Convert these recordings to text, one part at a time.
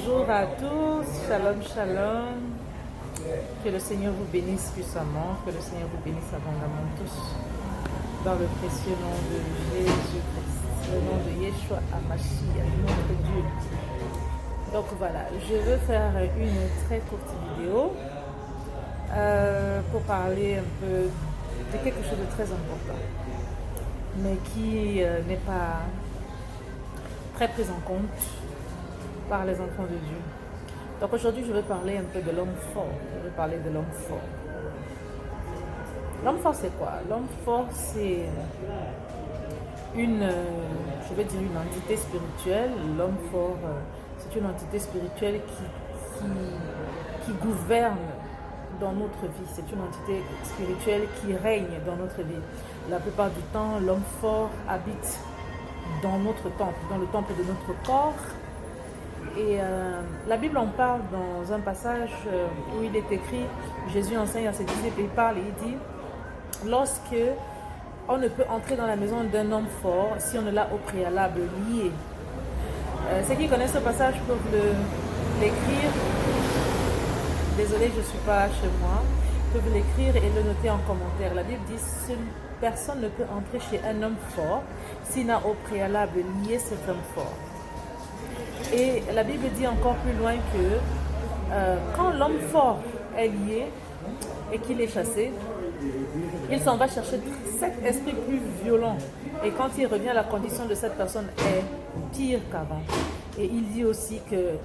Bonjour à tous, shalom, shalom. Que le Seigneur vous bénisse puissamment, que le Seigneur vous bénisse abondamment tous. Dans le précieux nom de Jésus-Christ, le nom de Yeshua Hamashiach, notre Dieu. Donc voilà, je veux faire une très courte vidéo pour parler un peu de quelque chose de très important, mais qui n'est pas très pris en compte par les enfants de Dieu. Donc aujourd'hui, je vais parler un peu de l'homme fort. Je vais parler de l'homme fort. L'homme fort, c'est quoi? L'homme fort, c'est je vais dire une entité spirituelle. L'homme fort, c'est une entité spirituelle qui gouverne dans notre vie. C'est une entité spirituelle qui règne dans notre vie. La plupart du temps, l'homme fort habite dans notre temple, dans le temple de notre corps. Et la Bible en parle dans un passage où il est écrit, Jésus enseigne à ses disciples, il parle et il dit, lorsque on ne peut entrer dans la maison d'un homme fort si on ne l'a au préalable lié. Ceux qui connaissent ce passage peuvent l'écrire. Désolé, je ne suis pas chez moi. Peuvent l'écrire et le noter en commentaire. La Bible dit, personne ne peut entrer chez un homme fort s'il n'a au préalable lié cet homme fort. Et la Bible dit encore plus loin que quand l'homme fort est lié et qu'il est chassé, il s'en va chercher cet esprit plus violent. Et quand il revient, la condition de cette personne est pire qu'avant. Et il dit aussi que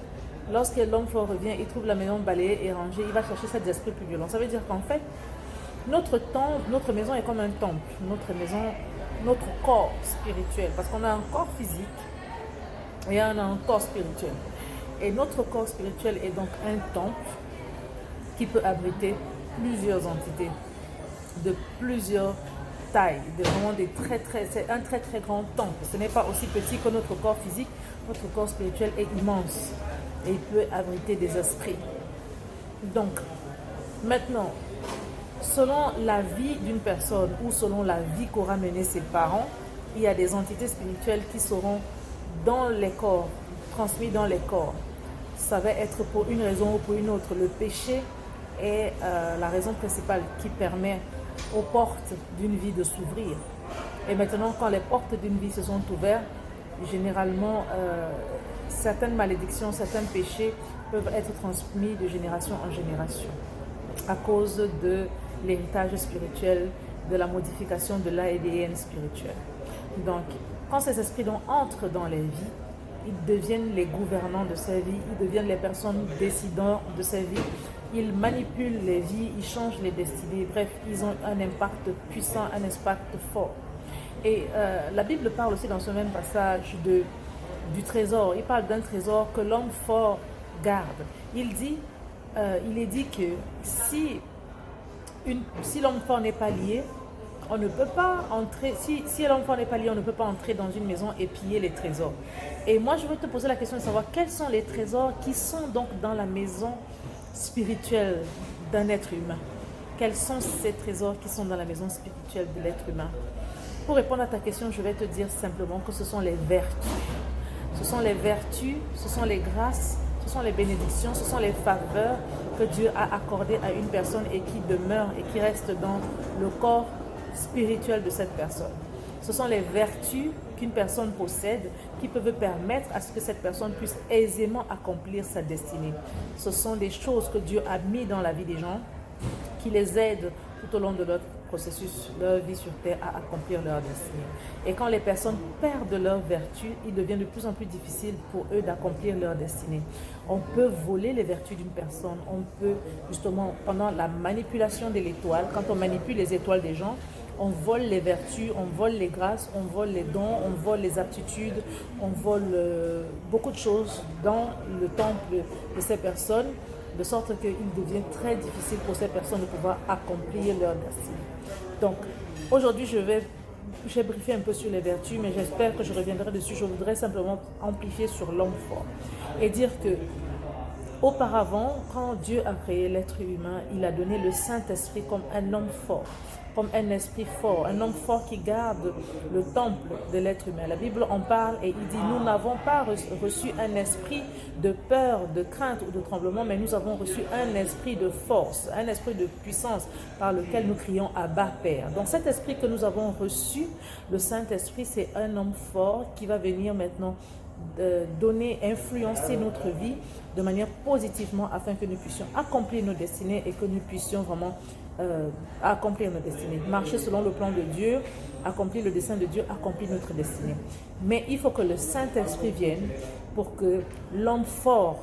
lorsque l'homme fort revient, il trouve la maison balayée et rangée, il va chercher cet esprit plus violent. Ça veut dire qu'en fait, notre maison est comme un temple. Notre maison, notre corps spirituel, parce qu'on a un corps physique, et on a un corps spirituel. Et notre corps spirituel est donc un temple qui peut abriter plusieurs entités de plusieurs tailles, c'est un très très grand temple. Ce n'est pas aussi petit que notre corps physique. Notre corps spirituel est immense et il peut abriter des esprits. Donc, maintenant, selon la vie d'une personne ou selon la vie qu'aura menée ses parents, il y a des entités spirituelles qui seront dans les corps, transmis dans les corps. Ça va être pour une raison ou pour une autre. Le péché est la raison principale qui permet aux portes d'une vie de s'ouvrir. Et maintenant, quand les portes d'une vie se sont ouvertes, généralement, certaines malédictions, certains péchés peuvent être transmis de génération en génération à cause de l'héritage spirituel, de la modification de l'ADN spirituel. Donc, quand ces esprits entrent dans les vies, ils deviennent les gouvernants de ces vies, ils deviennent les personnes décidantes de ces vies, ils manipulent les vies, ils changent les destinées, bref, ils ont un impact puissant, un impact fort. Et la Bible parle aussi dans ce même passage du trésor. Il parle d'un trésor que l'homme fort garde. Il est dit que si l'homme fort n'est pas lié, on ne peut pas entrer, si l'enfant n'est pas lié, on ne peut pas entrer dans une maison et piller les trésors. Et moi, je veux te poser la question de savoir quels sont les trésors qui sont donc dans la maison spirituelle d'un être humain. Quels sont ces trésors qui sont dans la maison spirituelle de l'être humain? Pour répondre à ta question, je vais te dire simplement que ce sont les vertus. Ce sont les vertus, ce sont les grâces, ce sont les bénédictions, ce sont les faveurs que Dieu a accordées à une personne et qui demeurent et qui restent dans le corps spirituel de cette personne. Ce sont les vertus qu'une personne possède qui peuvent permettre à ce que cette personne puisse aisément accomplir sa destinée. Ce sont des choses que Dieu a mis dans la vie des gens qui les aident tout au long de leur processus, leur vie sur terre à accomplir leur destinée. Et quand les personnes perdent leur vertu, il devient de plus en plus difficile pour eux d'accomplir leur destinée. On peut voler les vertus d'une personne, on peut justement, pendant la manipulation de l'étoile, quand on manipule les étoiles des gens, on vole les vertus, on vole les grâces, on vole les dons, on vole les aptitudes, on vole beaucoup de choses dans le temple de ces personnes, de sorte qu'il devient très difficile pour ces personnes de pouvoir accomplir leur destinée. Donc, aujourd'hui, j'ai briefé un peu sur les vertus, mais j'espère que je reviendrai dessus. Je voudrais simplement amplifier sur l'homme fort et dire que auparavant, quand Dieu a créé l'être humain, il a donné le Saint-Esprit comme un homme fort. comme un esprit fort, un homme fort qui garde le temple de l'être humain. La Bible en parle et il dit, nous n'avons pas reçu un esprit de peur, de crainte ou de tremblement, mais nous avons reçu un esprit de force, un esprit de puissance par lequel nous crions Abba Père. Donc cet esprit que nous avons reçu, le Saint-Esprit, c'est un homme fort qui va venir maintenant donner, influencer notre vie de manière positivement afin que nous puissions accomplir nos destinées et que nous puissions vraiment accomplir nos destinées, marcher selon le plan de Dieu, accomplir le dessein de Dieu, accomplir notre destinée. Mais il faut que le Saint-Esprit vienne pour que l'homme fort,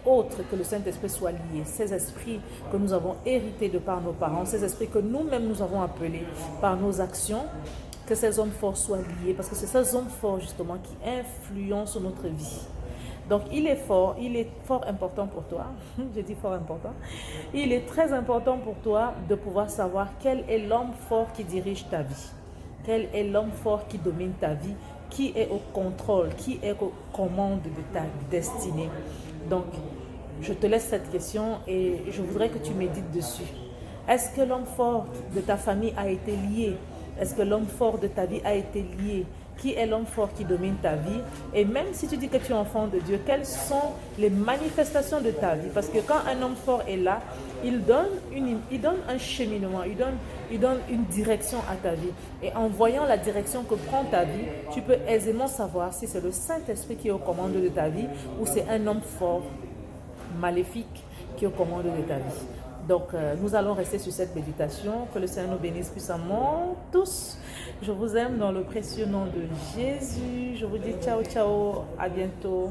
autre que le Saint-Esprit, soit lié. Ces esprits que nous avons hérités de par nos parents, ces esprits que nous-mêmes nous avons appelés par nos actions, que ces hommes forts soient liés, parce que c'est ces hommes forts justement qui influencent notre vie. Donc il est fort important pour toi, je dis fort important, il est très important pour toi de pouvoir savoir quel est l'homme fort qui dirige ta vie, quel est l'homme fort qui domine ta vie, qui est au contrôle, qui est aux commandes de ta destinée. Donc je te laisse cette question et je voudrais que tu médites dessus. Est-ce que l'homme fort de ta famille a été lié? Est-ce que l'homme fort de ta vie a été lié? Qui est l'homme fort qui domine ta vie? Et même si tu dis que tu es enfant de Dieu, quelles sont les manifestations de ta vie? Parce que quand un homme fort est là, il donne un cheminement, il donne une direction à ta vie. Et en voyant la direction que prend ta vie, tu peux aisément savoir si c'est le Saint-Esprit qui est aux commandes de ta vie ou c'est un homme fort, maléfique, qui est aux commandes de ta vie. Donc, nous allons rester sur cette méditation. Que le Seigneur nous bénisse puissamment tous. Je vous aime dans le précieux nom de Jésus. Je vous dis ciao, ciao. À bientôt.